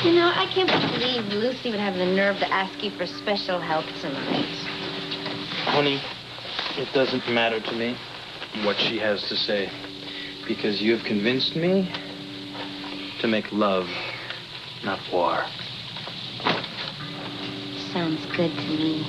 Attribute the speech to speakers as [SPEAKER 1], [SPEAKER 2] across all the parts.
[SPEAKER 1] You know, I can't believe Lucy would have the nerve to ask you for special help tonight.
[SPEAKER 2] Honey, it doesn't matter to me what she has to say, because you have convinced me to make love, not war.
[SPEAKER 1] Sounds good to me.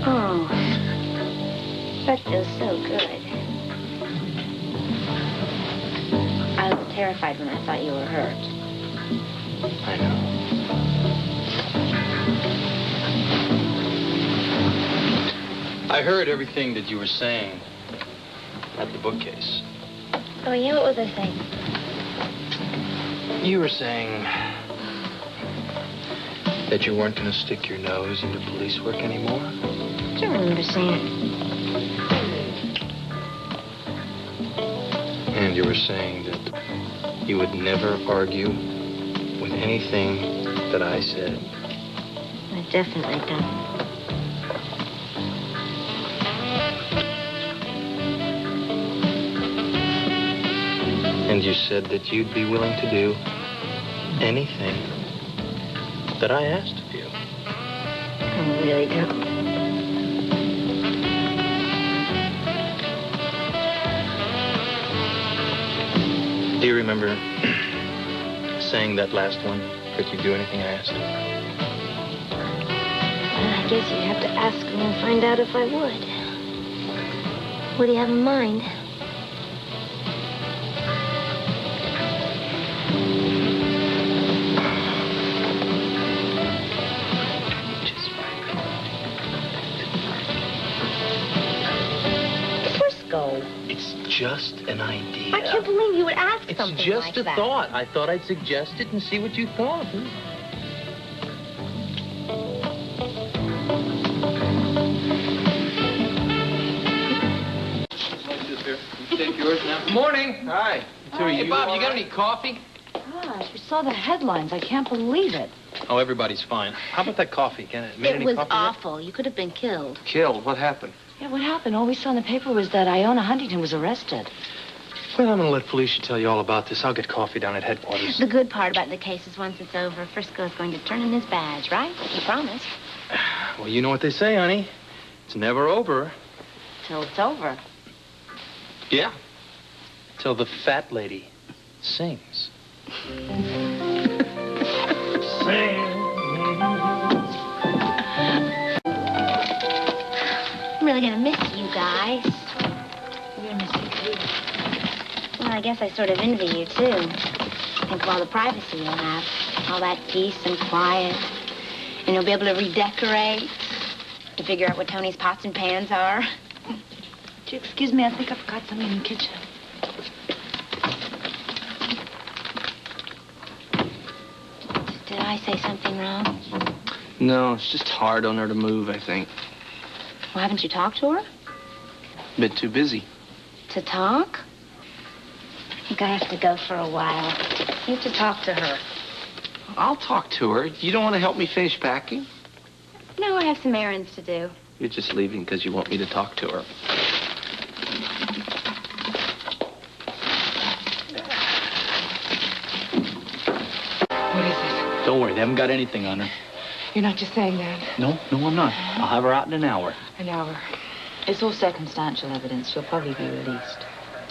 [SPEAKER 1] Oh, that feels so good. I was terrified when I thought you were hurt.
[SPEAKER 2] I know. I heard everything that you were saying at the bookcase.
[SPEAKER 1] Oh, yeah? What was I saying?
[SPEAKER 2] You were saying that you weren't going to stick your nose into police work anymore.
[SPEAKER 1] I don't remember saying.
[SPEAKER 2] And you were saying that you would never argue with anything that I said.
[SPEAKER 1] I definitely don't.
[SPEAKER 2] And you said that you'd be willing to do anything that I asked of you.
[SPEAKER 1] I really don't.
[SPEAKER 2] Do you remember saying that last one, that you'd do anything I asked?
[SPEAKER 1] Well, I guess you'd have to ask me and find out if I would. What do you have in mind? Frisco.
[SPEAKER 2] It's just an idea.
[SPEAKER 1] I can't believe you would ask
[SPEAKER 2] It's
[SPEAKER 1] something
[SPEAKER 2] just
[SPEAKER 1] like
[SPEAKER 2] a
[SPEAKER 1] that.
[SPEAKER 2] thought. I thought I'd suggest it and see what you thought. Take yours now.
[SPEAKER 3] Morning.
[SPEAKER 2] Hi.
[SPEAKER 3] Hey, Bob, you got any coffee?
[SPEAKER 4] Gosh, we saw the headlines. I can't believe it.
[SPEAKER 2] Oh, everybody's fine. How about that coffee? Can it make
[SPEAKER 1] It
[SPEAKER 2] any
[SPEAKER 1] was
[SPEAKER 2] coffee yet?
[SPEAKER 1] awful. You could have been killed.
[SPEAKER 3] Killed. What happened?
[SPEAKER 4] Yeah, what happened? All we saw in the paper was that Iona Huntington was arrested.
[SPEAKER 2] Well, I'm going to let Felicia tell you all about this. I'll get coffee down at headquarters.
[SPEAKER 1] The good part about the case is once it's over, Frisco is going to turn in his badge, right? He promised.
[SPEAKER 2] Well, you know what they say, honey. It's never over.
[SPEAKER 4] Till it's over.
[SPEAKER 2] Yeah. Till the fat lady sings.
[SPEAKER 1] I'm really going to miss you guys.
[SPEAKER 4] We're gonna miss you too.
[SPEAKER 1] Well, I guess I sort of envy you, too. Think of all the privacy you'll have. All that peace and quiet. And you'll be able to redecorate. To figure out what Tony's pots and pans are.
[SPEAKER 4] Would you excuse me? I think I forgot something in the kitchen.
[SPEAKER 1] Did I say something wrong?
[SPEAKER 3] No, it's just hard on her to move, I think.
[SPEAKER 1] Well, haven't you talked to her?
[SPEAKER 3] Bit too busy.
[SPEAKER 1] To talk? I think I have to go for a while. You have to talk to her.
[SPEAKER 3] I'll talk to her. You don't want to help me finish packing?
[SPEAKER 1] No, I have some errands to do.
[SPEAKER 3] You're just leaving because you want me to talk to her.
[SPEAKER 4] What is it?
[SPEAKER 5] Don't worry, they haven't got anything on her.
[SPEAKER 4] You're not just saying that.
[SPEAKER 5] No, I'm not. I'll have her out in an hour.
[SPEAKER 4] An hour. It's all circumstantial evidence. She'll probably be released.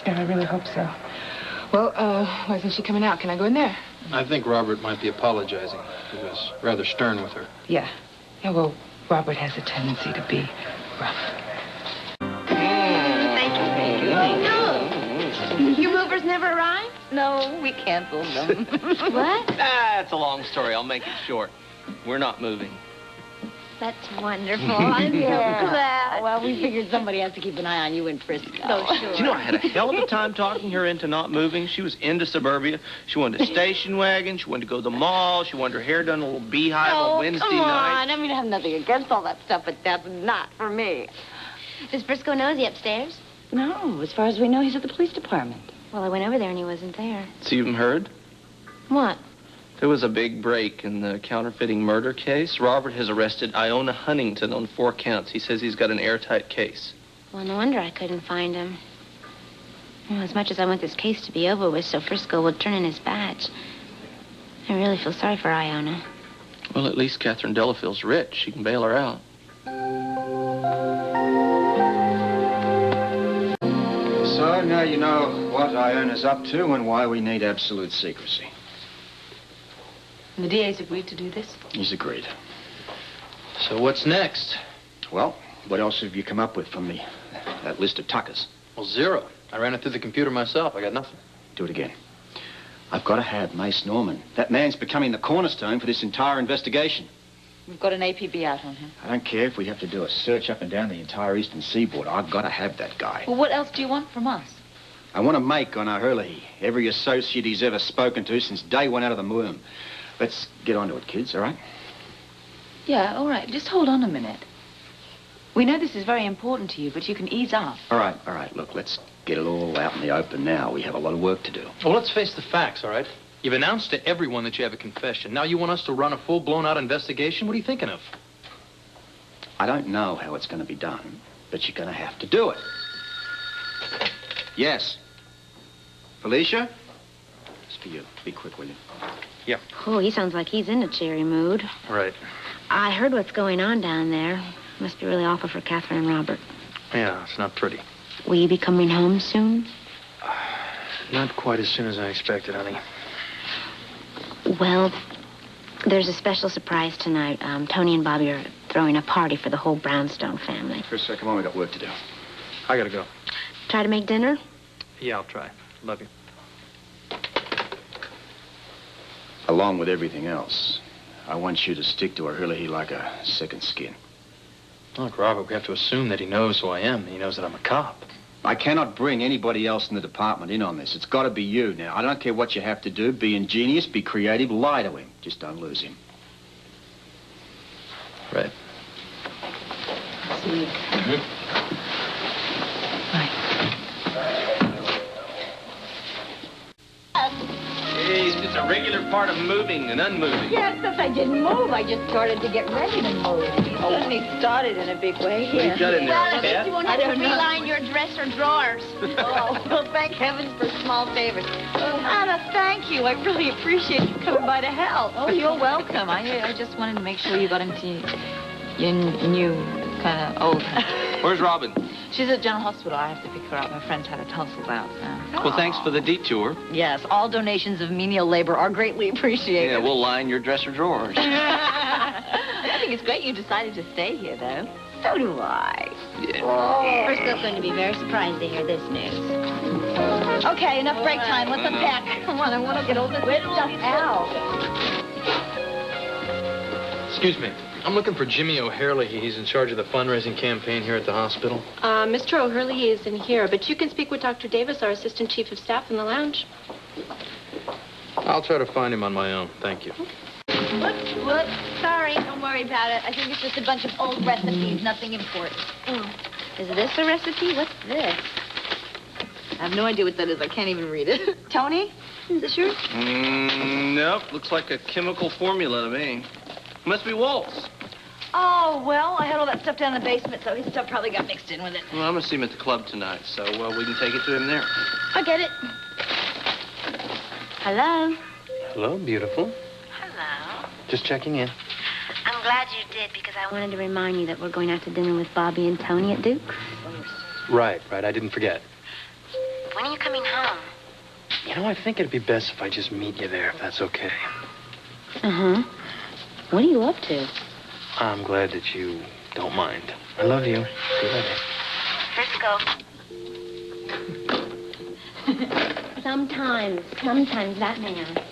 [SPEAKER 6] Yeah, I really hope so. Well, I think she's coming out. Can I go in there?
[SPEAKER 2] I think Robert might be apologizing. He was rather stern with her.
[SPEAKER 6] Yeah. Yeah, well, Robert has a tendency to be rough.
[SPEAKER 1] Thank you. No. Your movers never arrived?
[SPEAKER 4] No, we canceled them.
[SPEAKER 1] What?
[SPEAKER 3] It's a long story. I'll make it short. We're not moving.
[SPEAKER 1] That's wonderful. I'm so glad.
[SPEAKER 4] Well, we figured somebody has to keep an eye on you in Frisco.
[SPEAKER 1] Oh, sure.
[SPEAKER 3] Do you know, I had a hell of a time talking her into not moving. She was into suburbia. She wanted a station wagon. She wanted to go to the mall. She wanted her hair done in a little beehive on Wednesday
[SPEAKER 4] come
[SPEAKER 3] night.
[SPEAKER 4] on. I mean, I have nothing against all that stuff, but that's not for me.
[SPEAKER 1] Does Frisco know? Is he upstairs?
[SPEAKER 4] No, as far as we know, he's at the police department.
[SPEAKER 1] Well, I went over there and he wasn't there.
[SPEAKER 3] So you haven't heard?
[SPEAKER 1] What?
[SPEAKER 3] There was a big break in the counterfeiting murder case. Robert has arrested Iona Huntington on 4 counts. He says he's got an airtight case.
[SPEAKER 1] Well, no wonder I couldn't find him. Well, as much as I want this case to be over with so Frisco will turn in his badge, I really feel sorry for Iona.
[SPEAKER 3] Well, at least Katherine Delafield's rich. She can bail her out.
[SPEAKER 7] So now you know what Iona's up to and why we need absolute secrecy.
[SPEAKER 4] And the DA's agreed to do this?
[SPEAKER 7] He's agreed.
[SPEAKER 2] So what's next?
[SPEAKER 7] Well, what else have you come up with from that list of Tuckers?
[SPEAKER 2] Well, 0. I ran it through the computer myself. I got nothing.
[SPEAKER 7] Do it again. I've got to have Mace Norman. That man's becoming the cornerstone for this entire investigation.
[SPEAKER 4] We've got an APB out on him.
[SPEAKER 7] I don't care if we have to do a search up and down the entire eastern seaboard. I've got to have that guy.
[SPEAKER 4] Well, what else do you want from us?
[SPEAKER 7] I want to make on O'Hurley every associate he's ever spoken to since day one out of the womb. Let's get on to it, kids, all right?
[SPEAKER 4] Yeah, all right. Just hold on a minute. We know this is very important to you, but you can ease up.
[SPEAKER 7] All right. Look, let's get it all out in the open now. We have a lot of work to do.
[SPEAKER 2] Well, let's face the facts, all right? You've announced to everyone that you have a confession. Now you want us to run a full-blown-out investigation? What are you thinking of?
[SPEAKER 7] I don't know how it's going to be done, but you're going to have to do it. Yes. Felicia? It's for you. Be quick, will you?
[SPEAKER 2] Yeah.
[SPEAKER 1] Oh, he sounds like he's in a cheery mood.
[SPEAKER 2] Right.
[SPEAKER 1] I heard what's going on down there. Must be really awful for Katherine and Robert.
[SPEAKER 2] Yeah, it's not pretty.
[SPEAKER 1] Will you be coming home soon?
[SPEAKER 2] Not quite as soon as I expected, honey.
[SPEAKER 1] Well, there's a special surprise tonight. Tony and Bobbi are throwing a party for the whole Brownstone family.
[SPEAKER 7] Chris, come on, we got work to do.
[SPEAKER 2] I gotta go.
[SPEAKER 1] Try to make dinner?
[SPEAKER 2] Yeah, I'll try. Love you.
[SPEAKER 7] Along with everything else, I want you to stick to O'Hurley like a second skin.
[SPEAKER 2] Look, Robert, we have to assume that he knows who I am. He knows that I'm a cop.
[SPEAKER 7] I cannot bring anybody else in the department in on this. It's got to be you. Now, I don't care what you have to do. Be ingenious, be creative, lie to him. Just don't lose him.
[SPEAKER 2] Right.
[SPEAKER 4] See you. Bye.
[SPEAKER 3] Hey, it's a regular part of moving and unmoving.
[SPEAKER 8] Yes, since I didn't move, I just started to get ready to move.
[SPEAKER 4] Certainly started in a big way
[SPEAKER 3] What you got in there,
[SPEAKER 1] Well, at least
[SPEAKER 3] Kat?
[SPEAKER 1] you won't have to reline your dresser drawers.
[SPEAKER 8] Oh, well, thank heavens for small favors. Oh, Anna, thank you. I really appreciate you coming by to help.
[SPEAKER 4] Oh, you're welcome. I just wanted to make sure you got into your new kind of old.
[SPEAKER 3] Where's Robin?
[SPEAKER 4] She's at General Hospital. I have to pick her up. My friend's had a tussle out.
[SPEAKER 3] Well, thanks for the detour.
[SPEAKER 8] Yes, all donations of menial labor are greatly appreciated.
[SPEAKER 3] Yeah, we'll line your dresser drawers.
[SPEAKER 4] I think it's great you decided to stay here, though.
[SPEAKER 8] So do I.
[SPEAKER 3] Yeah.
[SPEAKER 1] Frisco's going to be very surprised to hear this news.
[SPEAKER 8] Okay, enough break time. Let's unpack. Come on, I want to get all this stuff out.
[SPEAKER 2] Excuse me. I'm looking for Jimmy O'Hurley. He's in charge of the fundraising campaign here at the hospital.
[SPEAKER 9] Mr. O'Hurley is in here, but you can speak with Dr. Davis, our Assistant Chief of Staff, in the lounge.
[SPEAKER 2] I'll try to find him on my own. Thank you.
[SPEAKER 8] Whoops. Sorry, don't worry about it. I think it's just a bunch of old recipes, nothing important.
[SPEAKER 1] Oh, is this a recipe? What's this?
[SPEAKER 4] I have no idea what that is. I can't even read it.
[SPEAKER 8] Tony, is this yours?
[SPEAKER 3] Nope. Looks like a chemical formula to me. Must be Walt's.
[SPEAKER 8] Oh, well, I had all that stuff down in the basement, so his stuff probably got mixed in with it.
[SPEAKER 3] Well, I'm going to see him at the club tonight, so we can take it to him there.
[SPEAKER 1] I get it. Hello?
[SPEAKER 2] Hello, beautiful.
[SPEAKER 1] Hello.
[SPEAKER 2] Just checking in.
[SPEAKER 1] I'm glad you did, because I wanted to remind you that we're going out to dinner with Bobbi and Tony at Duke's.
[SPEAKER 2] Right. I didn't forget.
[SPEAKER 1] When are you coming home?
[SPEAKER 2] You know, I think it'd be best if I just meet you there, if that's okay.
[SPEAKER 1] Uh-huh. What are you up to?
[SPEAKER 2] I'm glad that you don't mind. I love you. See you later.
[SPEAKER 1] Frisco. Sometimes that man.